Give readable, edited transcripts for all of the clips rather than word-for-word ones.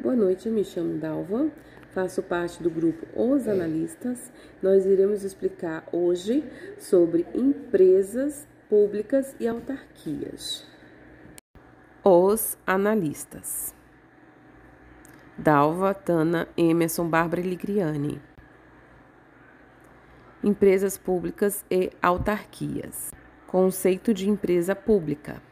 Boa noite, eu me chamo Dalva, faço parte do grupo Os Analistas. Nós iremos explicar hoje sobre empresas públicas e autarquias. Os Analistas. Dalva, Tana, Emerson, Bárbara e Ligriane. Empresas públicas e autarquias. Conceito de empresa pública.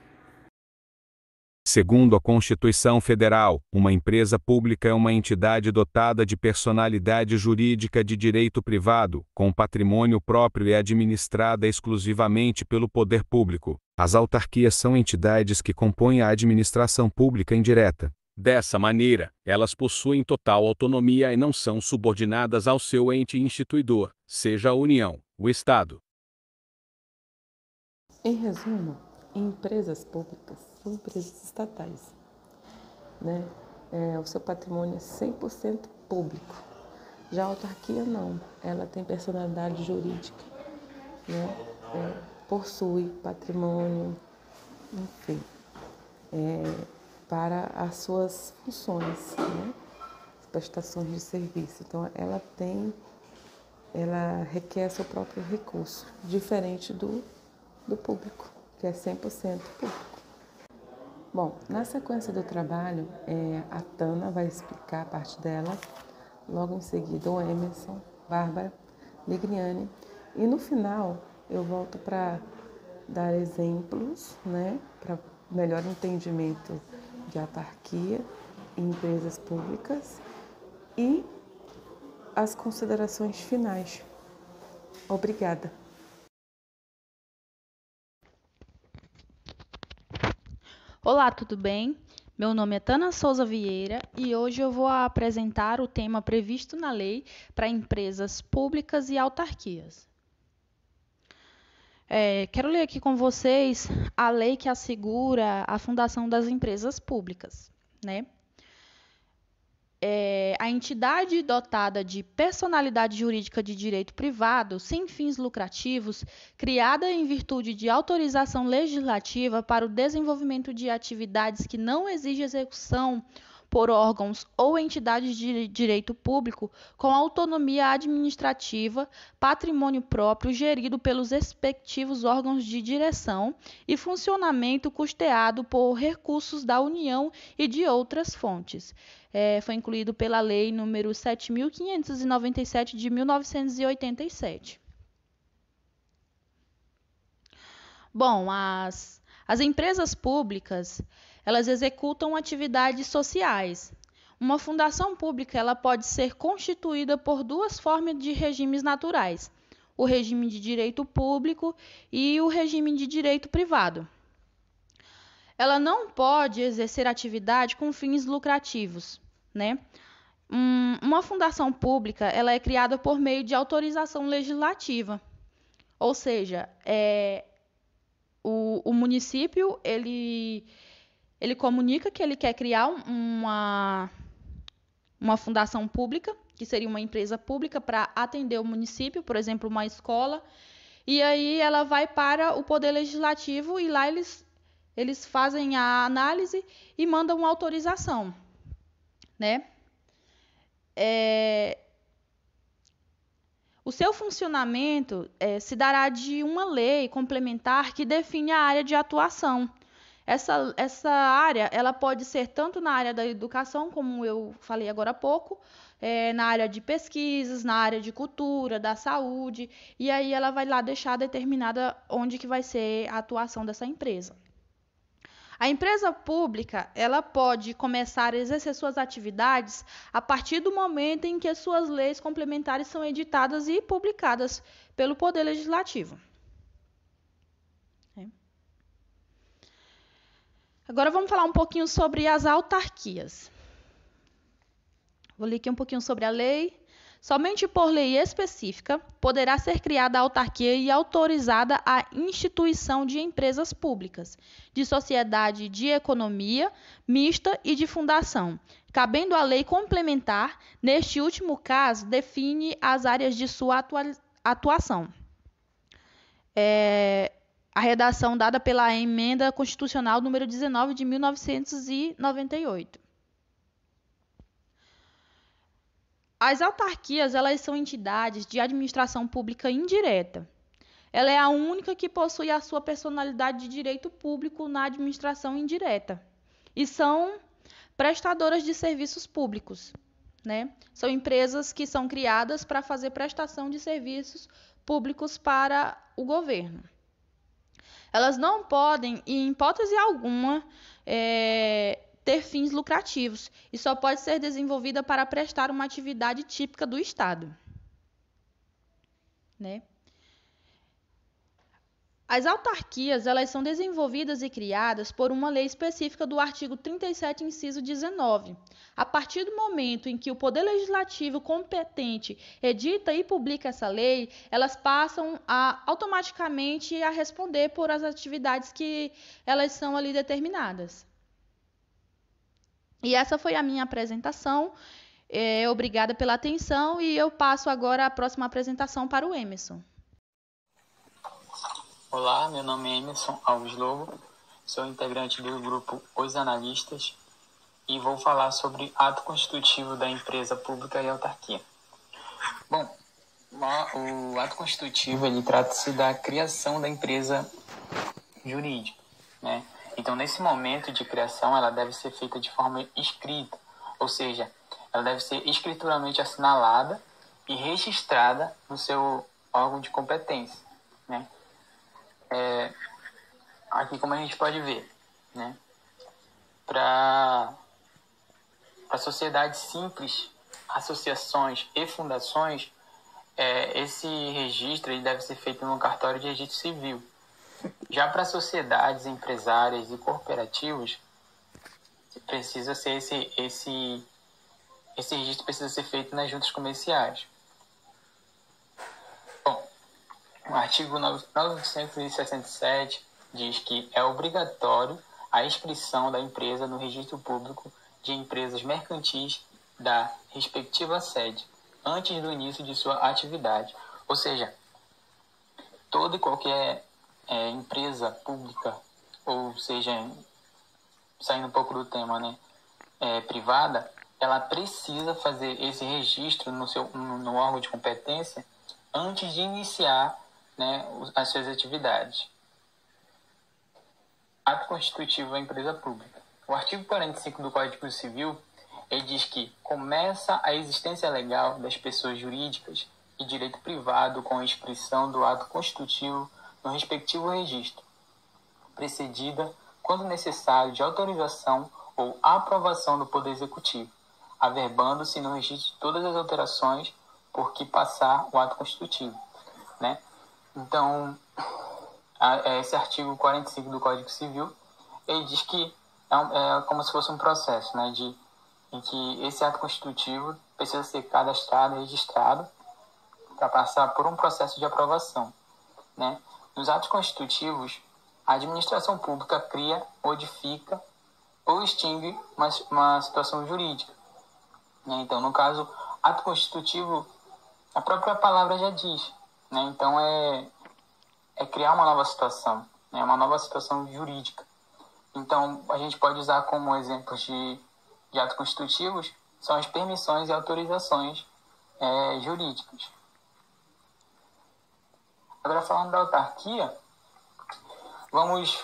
Segundo a Constituição Federal, uma empresa pública é uma entidade dotada de personalidade jurídica de direito privado, com patrimônio próprio e administrada exclusivamente pelo poder público. As autarquias são entidades que compõem a administração pública indireta. Dessa maneira, elas possuem total autonomia e não são subordinadas ao seu ente instituidor, seja a União, o Estado. Em resumo, empresas públicas são empresas estatais, né? O seu patrimônio é 100% público. Já a autarquia não, ela tem personalidade jurídica, né? Possui patrimônio, enfim, para as suas funções, né? Prestações de serviço. Então, ela requer seu próprio recurso, diferente do público, que é 100% público. Bom, na sequência do trabalho, a Tana vai explicar a parte dela, logo em seguida o Emerson, Bárbara, Ligriane, e no final eu volto para dar exemplos, né, para melhor entendimento de autarquia, empresas públicas e as considerações finais. Obrigada. Olá, tudo bem? Meu nome é Tana Souza Vieira e hoje eu vou apresentar o tema previsto na lei para empresas públicas e autarquias. Quero ler aqui com vocês a lei que assegura a fundação das empresas públicas, né? A entidade dotada de personalidade jurídica de direito privado, sem fins lucrativos, criada em virtude de autorização legislativa para o desenvolvimento de atividades que não exigem execução por órgãos ou entidades de direito público, com autonomia administrativa, patrimônio próprio gerido pelos respectivos órgãos de direção e funcionamento custeado por recursos da União e de outras fontes. Foi incluído pela Lei nº 7.597 de 1987. Bom, as empresas públicas, elas executam atividades sociais. Uma fundação pública, ela pode ser constituída por duas formas de regimes naturais: o regime de direito público e o regime de direito privado. Ela não pode exercer atividade com fins lucrativos, né? Uma fundação pública, ela é criada por meio de autorização legislativa, ou seja, o município ele comunica que ele quer criar uma fundação pública, que seria uma empresa pública para atender o município, por exemplo, uma escola, e aí ela vai para o Poder Legislativo e lá eles fazem a análise e mandam uma autorização, né? O seu funcionamento se dará de uma lei complementar que define a área de atuação. Essa área, ela pode ser tanto na área da educação, como eu falei agora há pouco, na área de pesquisas, na área de cultura, da saúde, e aí ela vai lá deixar determinada onde que vai ser a atuação dessa empresa. A empresa pública, ela pode começar a exercer suas atividades a partir do momento em que as suas leis complementares são editadas e publicadas pelo Poder Legislativo. Agora vamos falar um pouquinho sobre as autarquias. Vou ler aqui um pouquinho sobre a lei. Somente por lei específica poderá ser criada a autarquia e autorizada a instituição de empresas públicas, de sociedade de economia mista e de fundação, cabendo à lei complementar, neste último caso, define as áreas de sua atuação. A redação dada pela Emenda Constitucional número 19 de 1998. As autarquias, elas são entidades de administração pública indireta. Ela é a única que possui a sua personalidade de direito público na administração indireta. E são prestadoras de serviços públicos, né? São empresas que são criadas para fazer prestação de serviços públicos para o governo. Elas não podem, em hipótese alguma, ter fins lucrativos e só pode ser desenvolvida para prestar uma atividade típica do Estado, né? As autarquias, elas são desenvolvidas e criadas por uma lei específica do artigo 37, inciso 19. A partir do momento em que o Poder Legislativo competente edita e publica essa lei, elas passam automaticamente a responder por as atividades que elas são ali determinadas. E essa foi a minha apresentação. Obrigada pela atenção e eu passo agora a próxima apresentação para o Emerson. Olá, meu nome é Emerson Alves Lobo, sou integrante do grupo Os Analistas e vou falar sobre ato constitutivo da empresa pública e autarquia. Bom, o ato constitutivo ele trata-se da criação da empresa jurídica, né? Então, nesse momento de criação, ela deve ser feita de forma escrita, ou seja, ela deve ser escrituralmente assinalada e registrada no seu órgão de competência, né? Aqui como a gente pode ver, né? Para sociedades simples, associações e fundações, esse registro ele deve ser feito no cartório de registro civil. Já para sociedades empresárias e cooperativos, precisa ser esse registro precisa ser feito nas juntas comerciais. Bom, o artigo 967 diz que é obrigatório a inscrição da empresa no registro público de empresas mercantis da respectiva sede, antes do início de sua atividade. Ou seja, toda e qualquer empresa pública, ou seja, saindo um pouco do tema, né, privada, ela precisa fazer esse registro no órgão de competência antes de iniciar, né, as suas atividades. Ato constitutivo da empresa pública. O artigo 45 do Código Civil ele diz que começa a existência legal das pessoas jurídicas e direito privado com a inscrição do ato constitutivo no respectivo registro, precedida, quando necessário, de autorização ou aprovação do Poder Executivo, averbando-se no registro todas as alterações por que passar o ato constitutivo, né? Então, esse artigo 45 do Código Civil, ele diz que é como se fosse um processo, né, em que esse ato constitutivo precisa ser cadastrado e registrado para passar por um processo de aprovação, né? Nos atos constitutivos, a administração pública cria, modifica ou extingue uma situação jurídica, né? Então, no caso, ato constitutivo, a própria palavra já diz, né? Então, é criar uma nova situação, né? Uma nova situação jurídica. Então, a gente pode usar como exemplos de atos constitutivos são as permissões e autorizações jurídicas. Agora, falando da autarquia, vamos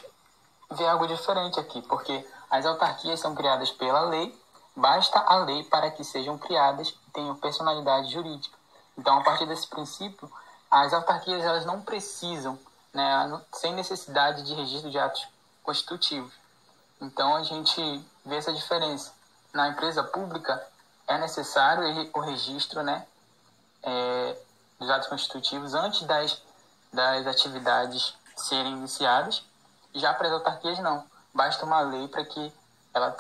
ver algo diferente aqui, porque as autarquias são criadas pela lei, basta a lei para que sejam criadas e tenham personalidade jurídica. Então, a partir desse princípio, as autarquias elas não precisam, né, sem necessidade de registro de atos constitutivos. Então, a gente vê essa diferença. Na empresa pública, é necessário o registro, né, dos atos constitutivos antes das atividades serem iniciadas. Já para as autarquias, não. Basta uma lei para que ela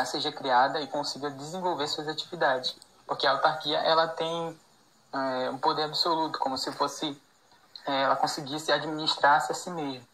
seja criada e consiga desenvolver suas atividades. Porque a autarquia ela tem um poder absoluto, como se fosse ela conseguisse administrar-se a si mesma.